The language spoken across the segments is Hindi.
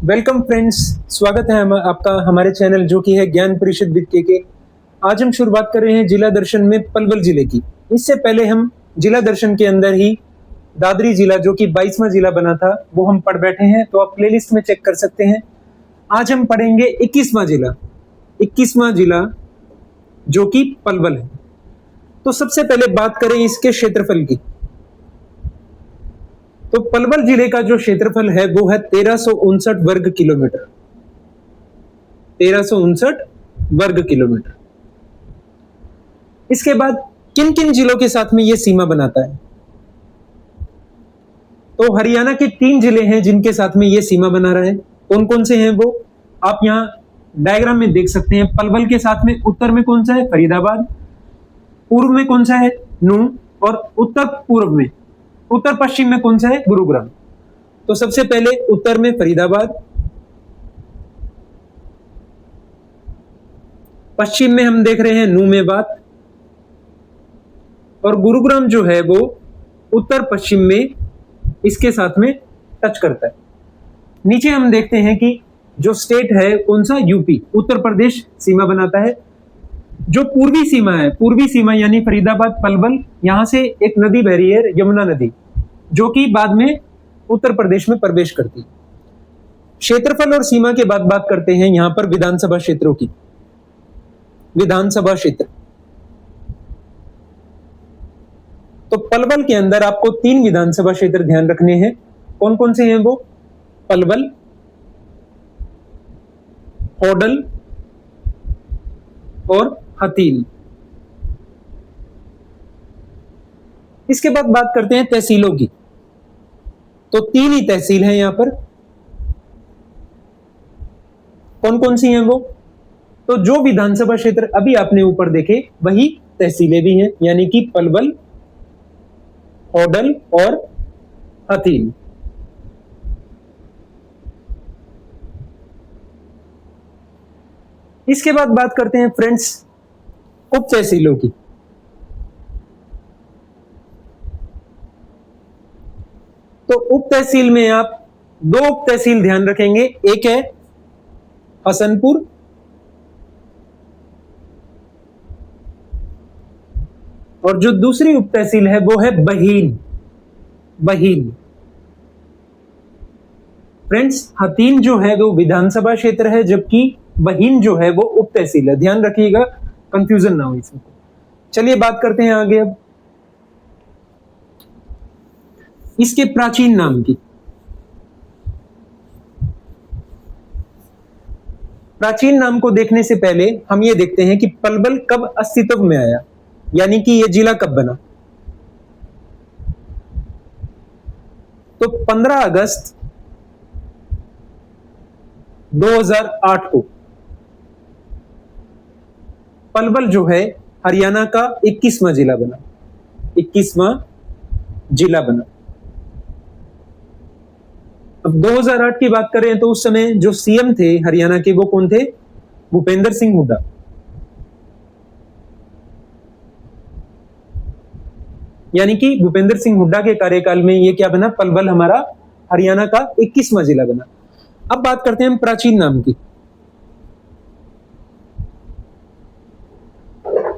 Welcome friends. स्वागत है आपका हमारे चैनल जो कि है ज्ञान परिषद विद के। आज हम शुरुआत कर रहे हैं जिला दर्शन में पलवल जिले की। इससे पहले हम जिला दर्शन के अंदर ही दादरी जिला जो कि 22वां जिला बना था वो हम पढ़ बैठे हैं, तो आप प्लेलिस्ट में चेक कर सकते हैं। आज हम पढ़ेंगे 21वां जिला जो कि पलवल है। तो सबसे पहले बात करें इसके क्षेत्रफल की। तो पलवल जिले का जो क्षेत्रफल है वो है 1359 वर्ग किलोमीटर। 1359 वर्ग किलोमीटर। इसके बाद किन किन जिलों के साथ में यह सीमा बनाता है? तो हरियाणा के 3 जिले हैं जिनके साथ में यह सीमा बना रहा है। कौन कौन से हैं वो आप यहां डायग्राम में देख सकते हैं। पलवल के साथ में उत्तर में कौन सा है? फरीदाबाद। पूर्व में कौन सा है? नूंह। और उत्तर पूर्व में, उत्तर पश्चिम में कौन सा है? गुरुग्राम। तो सबसे पहले उत्तर में फरीदाबाद, पश्चिम में हम देख रहे हैं नूंह में बात, और गुरुग्राम जो है वो उत्तर पश्चिम में इसके साथ में टच करता है। नीचे हम देखते हैं कि जो स्टेट है कौन सा? यूपी, उत्तर प्रदेश सीमा बनाता है। जो पूर्वी सीमा है, पूर्वी सीमा यानी फरीदाबाद पलवल, यहां से एक नदी बह रही है यमुना नदी, जो कि बाद में उत्तर प्रदेश में प्रवेश करती है। क्षेत्रफल और सीमा के बाद बात करते हैं यहां पर विधानसभा क्षेत्रों की। विधानसभा क्षेत्र, तो पलवल के अंदर आपको 3 विधानसभा क्षेत्र ध्यान रखने हैं। कौन कौन से हैं वो? पलवल, होडल और हथीन। इसके बाद बात करते हैं तहसीलों की। तो 3 ही तहसील हैं यहां पर। कौन कौन सी हैं वो? तो जो विधानसभा क्षेत्र अभी आपने ऊपर देखे वही तहसीलें भी हैं, यानी कि पलवल, होडल और हथीन। इसके बाद बात करते हैं फ्रेंड्स उप तहसीलों की। तो उप तहसील में आप 2 उप तहसील ध्यान रखेंगे। एक है हसनपुर और जो दूसरी उप तहसील है वो है बहीन। बहीन फ्रेंड्स, हथीन जो है वो विधानसभा क्षेत्र है, जबकि बहीन जो है वो उप तहसील है। ध्यान रखिएगा, कंफ्यूजन ना हो इसमें। चलिए बात करते हैं आगे अब इसके प्राचीन नाम की। प्राचीन नाम को देखने से पहले हम ये देखते हैं कि पलवल कब अस्तित्व में आया, यानी कि यह जिला कब बना। तो 15 अगस्त 2008 को पलवल जो है हरियाणा का 21वां जिला बना। 21वां जिला बना। अब 2008 की बात करें तो उस समय जो सीएम थे हरियाणा के वो कौन थे? भूपेंद्र सिंह हुड्डा। यानी कि भूपेंद्र सिंह हुड्डा के कार्यकाल में ये क्या बना? पलवल हमारा हरियाणा का 21वां जिला बना। अब बात करते हैं हम प्राचीन नाम की।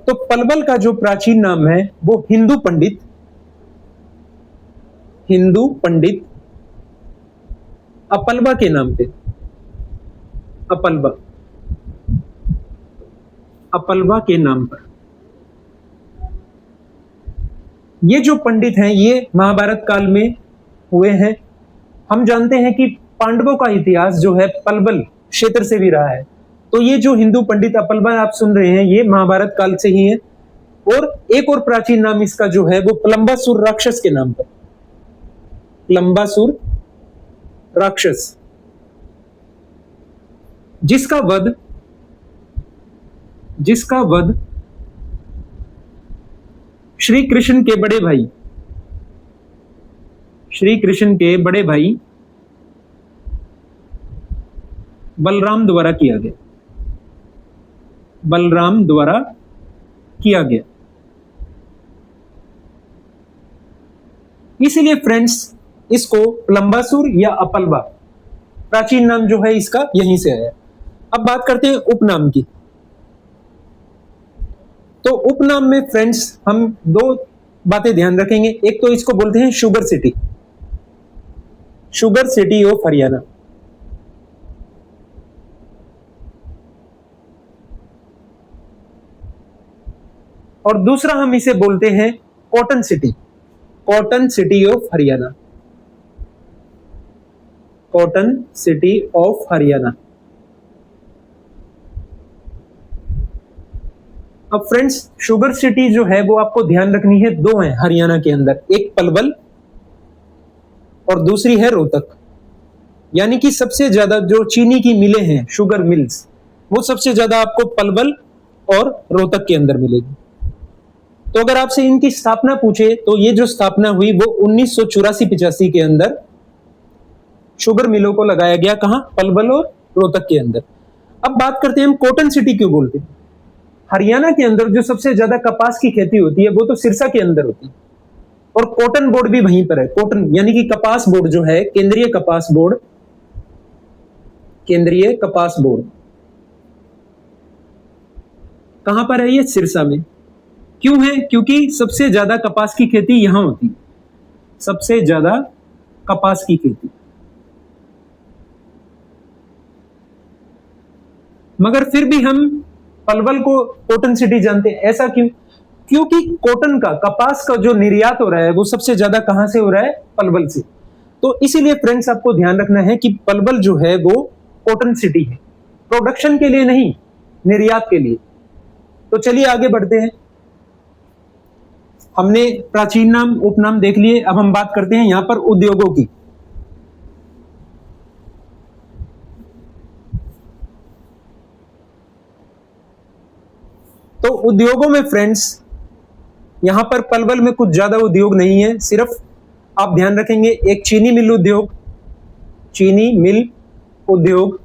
तो पलवल का जो प्राचीन नाम है वो हिंदू पंडित अपलबा के नाम पे, अपलबा के नाम पर। ये जो पंडित हैं ये महाभारत काल में हुए हैं। हम जानते हैं कि पांडवों का इतिहास जो है पलवल क्षेत्र से भी रहा है। तो ये जो हिंदू पंडित अपलबा आप सुन रहे हैं ये महाभारत काल से ही है। और एक और प्राचीन नाम इसका जो है वो प्लंबासुर राक्षस के नाम पर। प्लंबासुर राक्षस, जिसका वध श्री कृष्ण के बड़े भाई बलराम द्वारा किया गया। इसलिए फ्रेंड्स इसको प्लंबासुर या अपलबा प्राचीन नाम जो है इसका यहीं से आया। अब बात करते हैं उपनाम की। तो उपनाम में फ्रेंड्स हम दो बातें ध्यान रखेंगे। एक तो इसको बोलते हैं sugar city, sugar city of Haryana. और दूसरा हम इसे बोलते हैं cotton city, cotton city of Haryana, cotton city of Haryana. अब फ्रेंड्स शुगर सिटी जो है वो आपको ध्यान रखनी है, दो है हरियाणा के अंदर, एक पलवल और दूसरी है रोहतक। यानी कि सबसे ज्यादा जो चीनी की मिलें हैं, शुगर मिल्स, वो सबसे ज्यादा आपको पलवल और रोहतक के अंदर मिलेगी। तो अगर आपसे इनकी स्थापना पूछे तो ये जो स्थापना हुई वो 1984-85 के अंदर शुगर मिलों को लगाया गया, कहां? पलवल और रोहतक के अंदर। अब बात करते हैं हम कॉटन सिटी क्यों बोलते हैं। हरियाणा के अंदर जो सबसे ज्यादा कपास की खेती होती है वो तो सिरसा के अंदर होती है, और कॉटन बोर्ड भी वहीं पर है। कॉटन यानी कि कपास बोर्ड जो है, केंद्रीय कपास बोर्ड, केंद्रीय कपास बोर्ड कहां पर है? ये सिरसा में। क्यों है? क्योंकि सबसे ज्यादा कपास की खेती यहां होती है, सबसे ज्यादा कपास की खेती। मगर फिर भी हम पलवल को कॉटन सिटी जानते हैं, ऐसा क्यों? क्योंकि कॉटन का, कपास का जो निर्यात हो रहा है वो सबसे ज्यादा कहां से हो रहा है? पलवल से। तो इसीलिए फ्रेंड्स आपको ध्यान रखना है कि पलवल जो है वो कॉटन सिटी है, प्रोडक्शन के लिए नहीं, निर्यात के लिए। तो चलिए आगे बढ़ते हैं। हमने प्राचीन नाम, उपनाम देख लिए। अब हम बात करते हैं यहां पर उद्योगों की। तो उद्योगों में फ्रेंड्स यहां पर पलवल में कुछ ज्यादा उद्योग नहीं है, सिर्फ आप ध्यान रखेंगे एक चीनी मिल उद्योग, चीनी मिल उद्योग,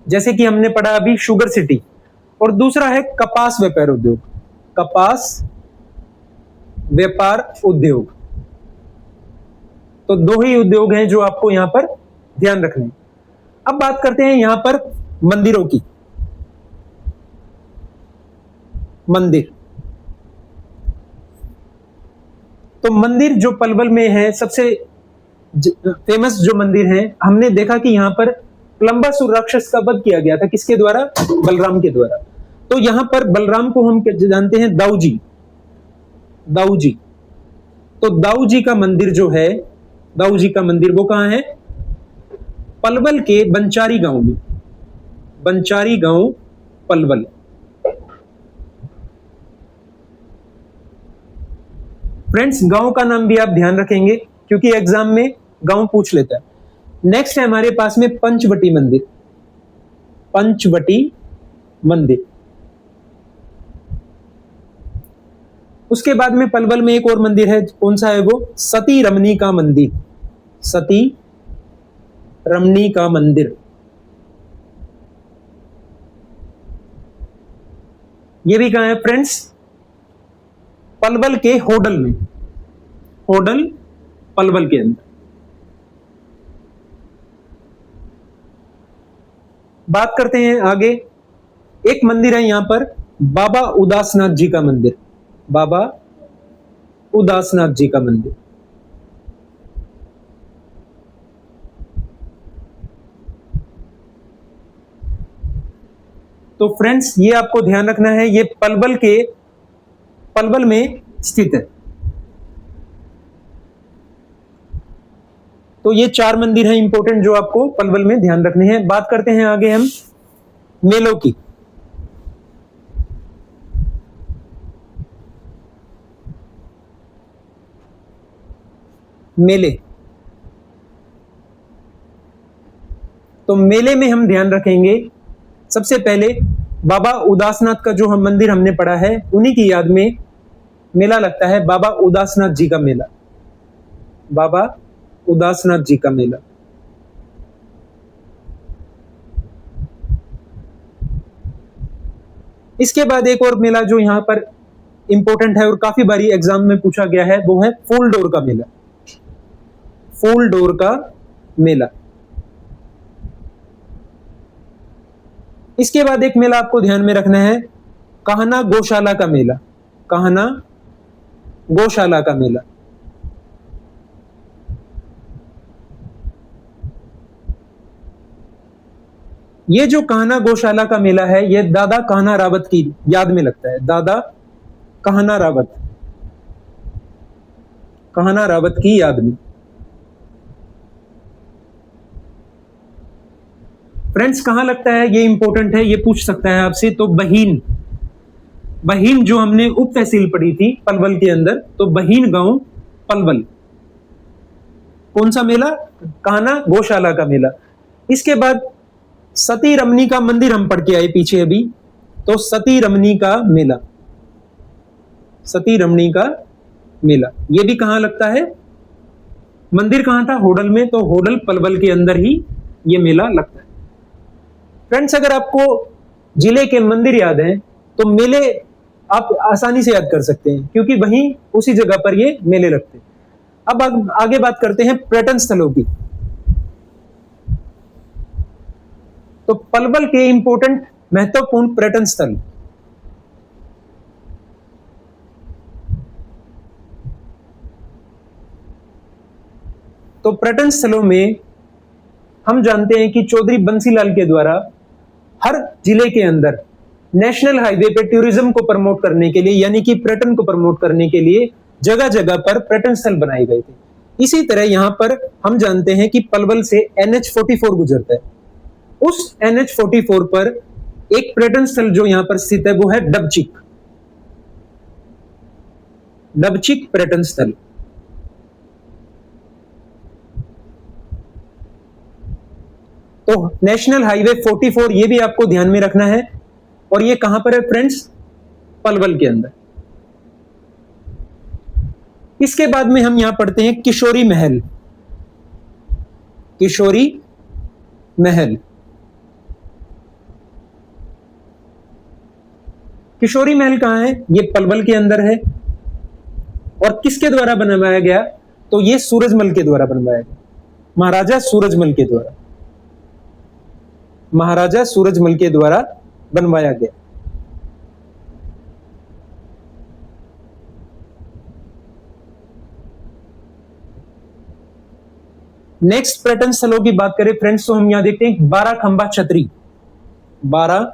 जैसे कि हमने पढ़ा अभी शुगर सिटी, और दूसरा है कपास व्यापार उद्योग, कपास व्यापार उद्योग। तो दो ही उद्योग हैं जो आपको यहां पर ध्यान रखने। अब बात करते हैं यहां पर मंदिरों की। मंदिर, तो मंदिर जो पलवल में है, सबसे फेमस जो मंदिर है, हमने देखा कि यहां पर प्लम्बासुर राक्षस का वध किया गया था, किसके द्वारा? बलराम के द्वारा। तो यहां पर बलराम को हम जानते हैं दाऊजी, दाऊजी। तो दाऊजी का मंदिर जो है, दाऊजी का मंदिर वो कहां है? पलवल के बंचारी गांव में, बंचारी गांव पलवल। फ्रेंड्स गांव का नाम भी आप ध्यान रखेंगे क्योंकि एग्जाम में गांव पूछ लेता है। नेक्स्ट है हमारे पास में पंचवटी मंदिर, पंचवटी मंदिर। उसके बाद में पलवल में एक और मंदिर है, कौन सा है वो? सती रमनी का मंदिर, सती रमनी का मंदिर। ये भी कहां है फ्रेंड्स? पलवल के होडल में, होडल पलवल के अंदर। बात करते हैं आगे। एक मंदिर है यहां पर बाबा उदासनाथ जी का मंदिर, बाबा उदासनाथ जी का मंदिर। तो फ्रेंड्स ये आपको ध्यान रखना है, ये पलवल में स्थित है। तो ये चार मंदिर हैं इंपॉर्टेंट जो आपको पलवल में ध्यान रखने हैं। बात करते हैं आगे हम मेलों की। मेले, तो मेले में हम ध्यान रखेंगे सबसे पहले बाबा उदासनाथ का जो हम मंदिर हमने पढ़ा है, उन्हीं की याद में मेला लगता है, बाबा उदासनाथ जी का मेला, बाबा उदासनाथ जी का मेला। इसके बाद एक और मेला जो यहां पर इंपॉर्टेंट है और काफी बारी एग्जाम में पूछा गया है, वो है फूल डोर का मेला, फूल डोर का मेला। इसके बाद एक मेला आपको ध्यान में रखना है, कान्हा गौशाला का मेला। कान्हा गौशाला का मेला। ये जो कान्हा गौशाला का मेला है, ये दादा कान्हा रावत की याद में लगता है। दादा कान्हा रावत, कान्हा रावत की याद में। फ्रेंड्स कहां लगता है, ये इंपॉर्टेंट है, ये पूछ सकता है आपसे। तो बहीन, बहीन जो हमने उप तहसील पढ़ी थी पलवल के अंदर, तो बहीन गांव पलवल। कौन सा मेला? कान्हा गौशाला का मेला। इसके बाद सती रमनी का मंदिर हम पढ़ के आए पीछे अभी, तो सती रमनी का मेला। सती रमनी का मेला ये भी कहां लगता है? मंदिर कहां था? होडल में, तो होडल पलवल के अंदर ही ये मेला लगता है। फ्रेंड्स अगर आपको जिले के मंदिर याद हैं तो मेले आप आसानी से याद कर सकते हैं, क्योंकि वहीं उसी जगह पर ये मेले लगते हैं। अब आगे बात करते हैं पर्यटन स्थलों की। तो पलवल के इंपॉर्टेंट महत्वपूर्ण पर्यटन स्थल। तो पर्यटन स्थलों में हम जानते हैं कि चौधरी बंसीलाल के द्वारा हर जिले के अंदर नेशनल हाईवे पे टूरिज्म को प्रमोट करने के लिए, यानी कि पर्यटन को प्रमोट करने के लिए जगह जगह पर पर्यटन स्थल बनाए गए थे। इसी तरह यहां पर हम जानते हैं कि पलवल से NH44 गुजरता है। उस NH44 पर एक पर्यटन स्थल जो यहां पर स्थित है वो है डबचिक। डबचिक पर्यटन स्थल। तो नेशनल हाईवे 44 ये भी आपको ध्यान में रखना है, और ये कहां पर है फ्रेंड्स? पलवल के अंदर। इसके बाद में हम यहां पढ़ते हैं किशोरी महल। किशोरी महल। किशोरी महल कहां है? ये पलवल के अंदर है। और किसके द्वारा बनवाया गया? तो ये सूरजमल के द्वारा बनवाया गया, महाराजा सूरजमल के द्वारा। महाराजा सूरजमल के द्वारा बनवाया गया। नेक्स्ट पर्यटन स्थलों की बात करें फ्रेंड्स, तो हम यहां देखते हैं 12 खंबा छतरी। 12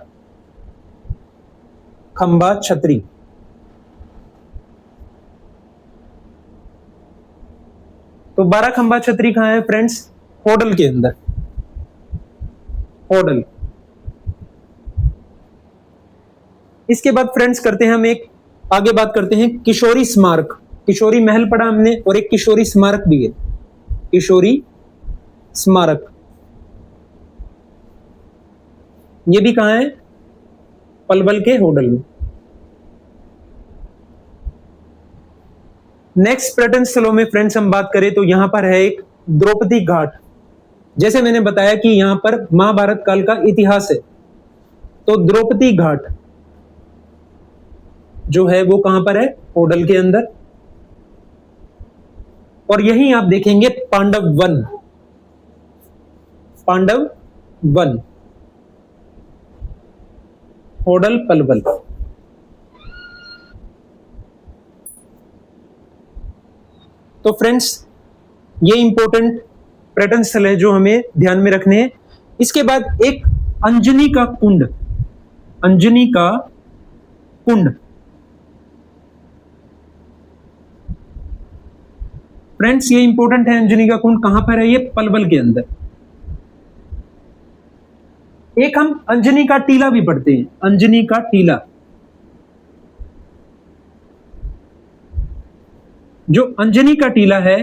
खंबा छतरी। तो 12 खंबा छतरी कहां है फ्रेंड्स? होडल के अंदर। होडल। इसके बाद फ्रेंड्स करते हैं हम एक आगे बात करते हैं किशोरी स्मारक। किशोरी महल पढ़ा हमने, और एक किशोरी स्मारक भी है। किशोरी स्मारक ये भी कहां है? पलवल के होडल में। नेक्स्ट पर्यटन स्थलों में फ्रेंड्स हम बात करें तो यहां पर है एक द्रौपदी घाट। जैसे मैंने बताया कि यहां पर महाभारत काल का इतिहास है, तो द्रौपदी घाट जो है वो कहां पर है? होडल के अंदर। और यहीं आप देखेंगे पांडव वन। पांडव वन, होडल पलवल। तो फ्रेंड्स ये इंपॉर्टेंट पर्यटन स्थल है जो हमें ध्यान में रखने हैं। इसके बाद एक अंजनी का कुंड। अंजनी का कुंड। फ्रेंड्स ये इंपॉर्टेंट है, अंजनी का कुंड कहां पर है? ये पलवल के अंदर। एक हम अंजनी का टीला भी पढ़ते हैं। अंजनी का टीला, जो अंजनी का टीला है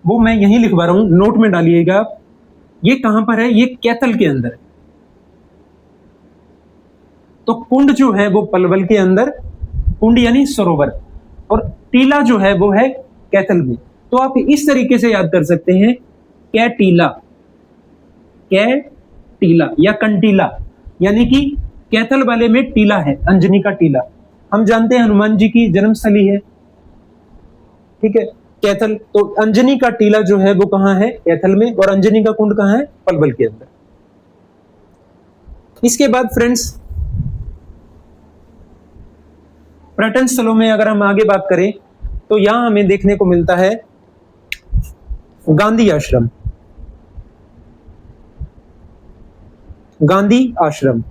वो मैं यहीं लिखवा रहा हूं, नोट में डालिएगा। ये कहां पर है? ये कैथल के अंदर। तो कुंड जो है वो पलवल के अंदर, कुंड यानी सरोवर, और टीला जो है वो है कैथल में। तो आप इस तरीके से याद कर सकते हैं, कैटीला, कैटीला या कंटीला, यानी कि कैथल वाले में टीला है, अंजनी का टीला। हम जानते हैं हनुमान जी की जन्मस्थली है, ठीक है। कैथल। तो अंजनी का टीला जो है वो कहाँ है? कैथल में। और अंजनी का कुंड कहाँ है? पलवल के अंदर। इसके बाद फ्रेंड्स पर्यटन स्थलों में अगर हम आगे बात करें तो यहां हमें देखने को मिलता है गांधी आश्रम। गांधी आश्रम,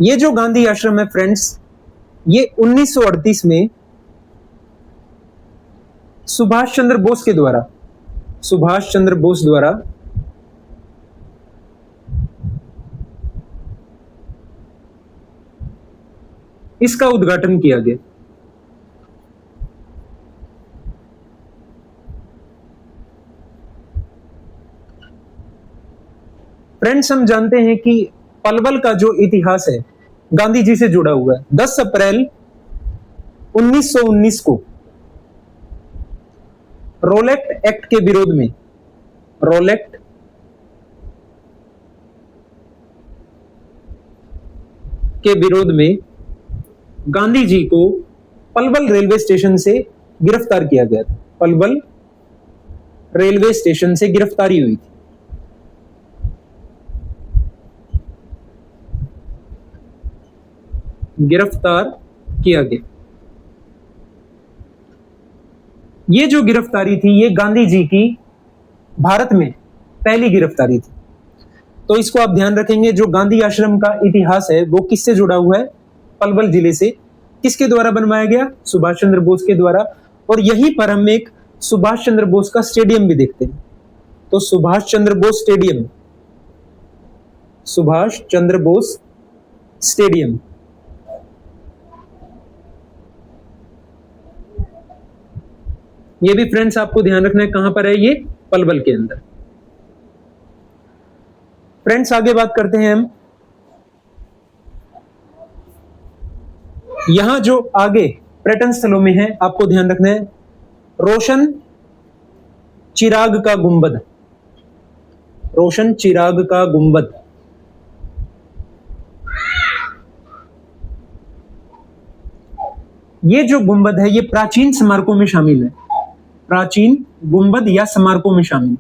ये जो गांधी आश्रम है फ्रेंड्स, ये 1938 में सुभाष चंद्र बोस के द्वारा, सुभाष चंद्र बोस द्वारा इसका उद्घाटन किया गया। फ्रेंड्स हम जानते हैं कि पलवल का जो इतिहास है गांधी जी से जुड़ा हुआ है। 10 अप्रैल 1919 को रोलेक्ट एक्ट के विरोध में, रोलेक्ट के विरोध में गांधी जी को पलवल रेलवे स्टेशन से गिरफ्तार किया गया था। पलवल रेलवे स्टेशन से गिरफ्तारी हुई थी। गिरफ्तार किया गया। ये जो गिरफ्तारी थी ये गांधी जी की भारत में पहली गिरफ्तारी थी। तो इसको आप ध्यान रखेंगे। जो गांधी आश्रम का इतिहास है वो किससे जुड़ा हुआ है? पलवल जिले से। किसके द्वारा बनवाया गया? सुभाष चंद्र बोस के द्वारा। और यहीं पर हम एक सुभाष चंद्र बोस का स्टेडियम भी देखते हैं। तो सुभाष चंद्र बोस स्टेडियम, सुभाष चंद्र बोस स्टेडियम, ये भी फ्रेंड्स आपको ध्यान रखना है कहां पर है? ये पलवल के अंदर। फ्रेंड्स आगे बात करते हैं हम। यहां जो आगे पर्यटन स्थलों में है आपको ध्यान रखना है, रोशन चिराग का गुंबद, रोशन चिराग का गुंबद। ये जो गुंबद है ये प्राचीन स्मारकों में शामिल है। प्राचीन गुंबद या स्मारकों में शामिल।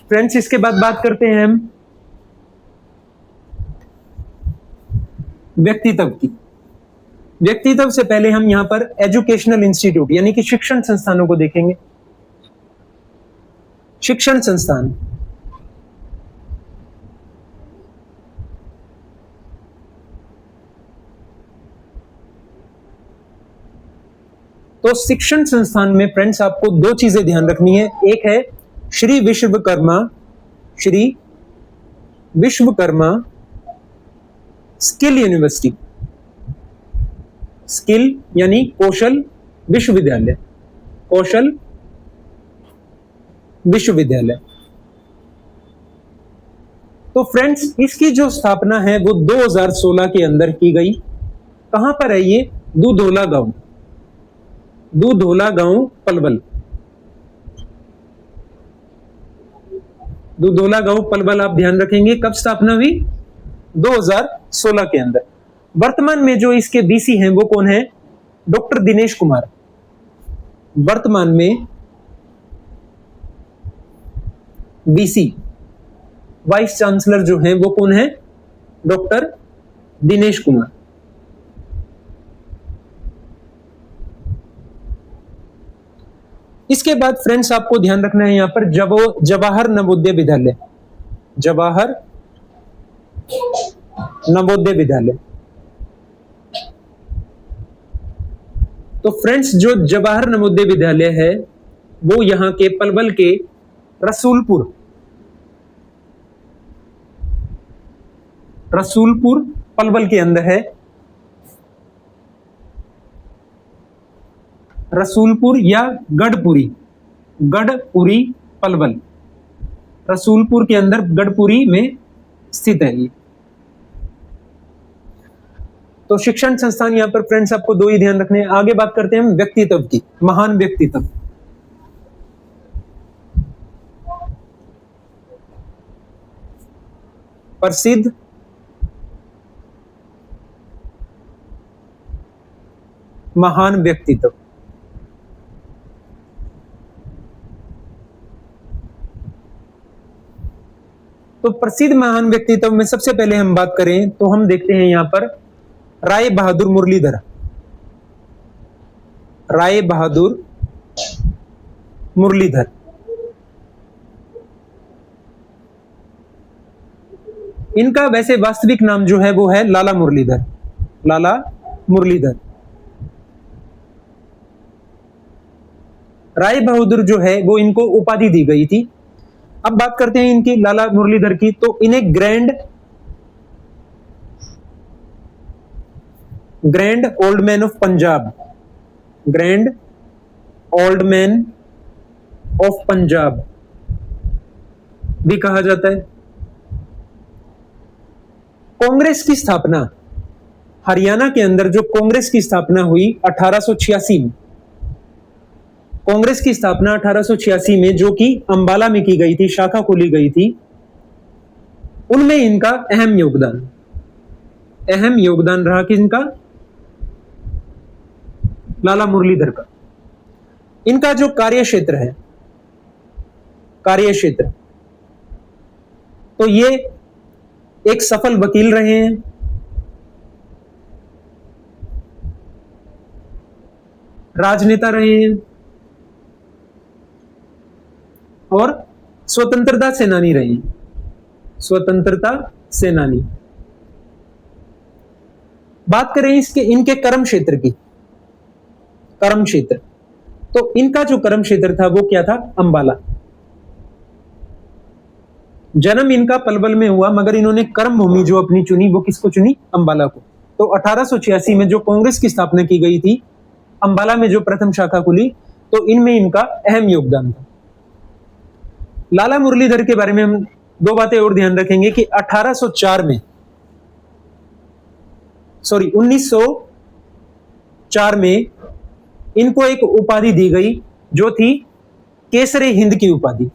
फ्रेंड्स इसके बाद बात करते हैं हम व्यक्तित्व की। व्यक्तित्व से पहले हम यहां पर एजुकेशनल इंस्टीट्यूट यानी कि शिक्षण संस्थानों को देखेंगे। शिक्षण संस्थान, तो शिक्षण संस्थान में फ्रेंड्स आपको दो चीजें ध्यान रखनी है। एक है Shri Vishwakarma, Shri Vishwakarma skill university, skill यानी कौशल विश्वविद्यालय, कौशल विश्वविद्यालय। तो फ्रेंड्स इसकी जो स्थापना है वो 2016 के अंदर की गई। कहां पर है ये? दूधोला गांव, दूधोला गांव पलवल, दूधोला गांव पलवल आप ध्यान रखेंगे। कब स्थापना हुई? 2016 के अंदर। वर्तमान में जो इसके बीसी हैं वो कौन है? डॉक्टर दिनेश कुमार। वर्तमान में बीसी वाइस चांसलर जो हैं वो कौन है? डॉक्टर दिनेश कुमार। इसके बाद फ्रेंड्स आपको ध्यान रखना है यहां पर जवाहर नवोदय विद्यालय, जवाहर नवोदय विद्यालय। तो फ्रेंड्स जो जवाहर नवोदय विद्यालय है वो यहां के पलवल के रसूलपुर, रसूलपुर पलवल के अंदर है। रसूलपुर या गढ़पुरी, गढ़पुरी पलवल, रसूलपुर के अंदर गढ़पुरी में स्थित है ये। तो शिक्षण संस्थान यहाँ पर फ्रेंड्स आपको दो ही ध्यान रखने हैं। आगे बात करते हैं हम व्यक्तित्व की, महान व्यक्तित्व। प्रसिद्ध महान व्यक्तित्व। तो प्रसिद्ध महान व्यक्तित्व में सबसे पहले हम बात करें तो हम देखते हैं यहां पर राय बहादुर मुरलीधर। राय बहादुर मुरलीधर, इनका वैसे वास्तविक नाम जो है वो है लाला मुरलीधर। लाला मुरलीधर। राय बहादुर जो है वो इनको उपाधि दी गई थी। अब बात करते हैं इनकी लाला मुरलीधर की, तो इन्हें grand old man of Punjab, grand old man of Punjab भी कहा जाता है। कांग्रेस की स्थापना, हरियाणा के अंदर जो कांग्रेस की स्थापना हुई 1886 में, कांग्रेस की स्थापना 1886 में जो कि अंबाला में की गई थी, शाखा खोली गई थी, उनमें इनका अहम योगदान रहा कि इनका लाला मुरलीधर का। इनका जो कार्यक्षेत्र है, तो ये एक सफल वकील रहे हैं, राजनेता रहे हैं और स्वतंत्रता सेनानी रहे हैं। स्वतंत्रता सेनानी। बात करें इनके कर्म क्षेत्र की, कर्म क्षेत्र, तो इनका जो कर्म क्षेत्र था वो क्या था? अंबाला। जन्म इनका पलवल में हुआ, मगर इन्होंने कर्म भूमि जो अपनी चुनी वो किसको चुनी? अंबाला को। तो 1886 में जो कांग्रेस की स्थापना की गई थी, अंबाला में जो प्रथम शाखा खुली, तो इनमें इनका अहम योगदान था। लाला मुरलीधर के बारे में हम दो बातें और ध्यान रखेंगे कि 1904 में इनको एक उपाधि दी गई जो थी केसरे हिंद की उपाधि।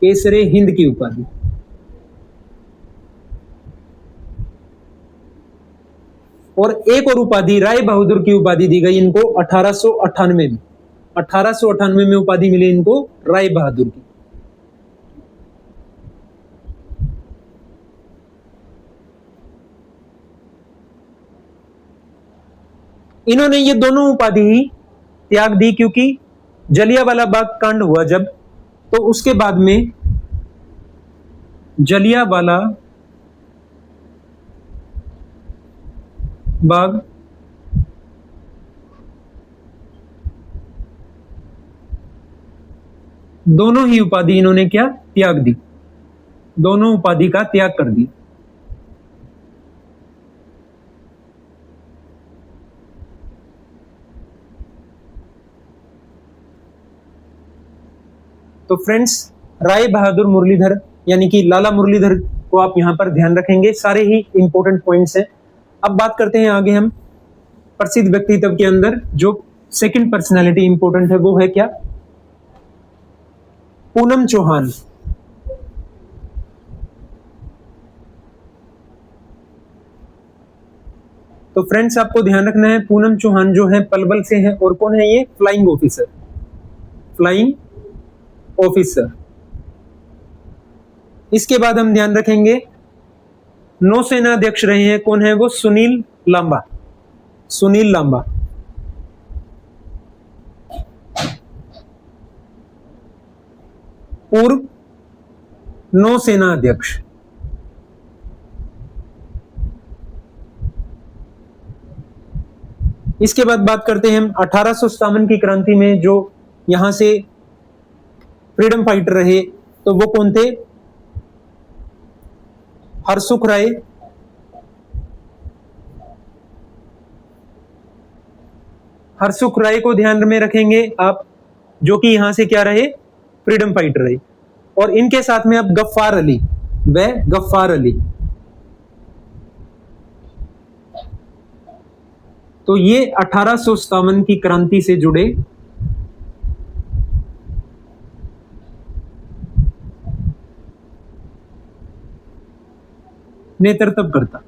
केसरे हिंद की उपाधि। और एक और उपाधि राय बहादुर की उपाधि दी गई इनको 1898 में। 1898 में उपाधि मिली इनको राय बहादुर की। इन्होंने ये दोनों उपाधि ही त्याग दी क्योंकि जलियांवाला बाग कांड हुआ जब, तो उसके बाद में जलियांवाला बाग दोनों ही उपाधि इन्होंने क्या त्याग दी? दोनों उपाधि का त्याग कर दी। तो फ्रेंड्स, राय बहादुर मुरलीधर यानी कि लाला मुरलीधर को आप यहां पर ध्यान रखेंगे। सारे ही इंपॉर्टेंट पॉइंट्स हैं। अब बात करते हैं आगे हम प्रसिद्ध व्यक्तित्व के अंदर जो सेकंड पर्सनालिटी इंपॉर्टेंट है वो है क्या? पूनम चौहान। तो फ्रेंड्स आपको ध्यान रखना है, पूनम चौहान जो है पलवल से है और कौन है ये? Flying officer. Flying officer. इसके बाद हम ध्यान रखेंगे नौसेना अध्यक्ष रहे हैं, कौन है वो? सुनील लांबा। सुनील लांबा। पूर्व नौसेना अध्यक्ष। इसके बाद बात करते हैं हम 1857 की क्रांति में जो यहां से फ्रीडम फाइटर रहे, तो वो कौन थे? हरसुख राय। हरसुख राय को ध्यान में रखेंगे आप, जो कि यहां से क्या रहे? फ्रीडम फाइटर रहे। और इनके साथ में अब गफ्फार अली। व गफ्फार अली। तो ये 1857 की क्रांति से जुड़े नेतृत्व करता।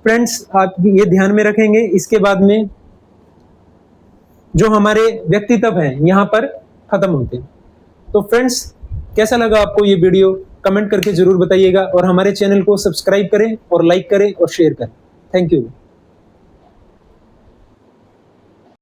फ्रेंड्स, आप ये ध्यान में रखेंगे, इसके बाद में जो हमारे व्यक्तित्व हैं यहां पर खत्म होते हैं। तो फ्रेंड्स, कैसा लगा आपको ये वीडियो, कमेंट करके जरूर बताइएगा और हमारे चैनल को सब्सक्राइब करें और लाइक करें और शेयर करें। Thank you.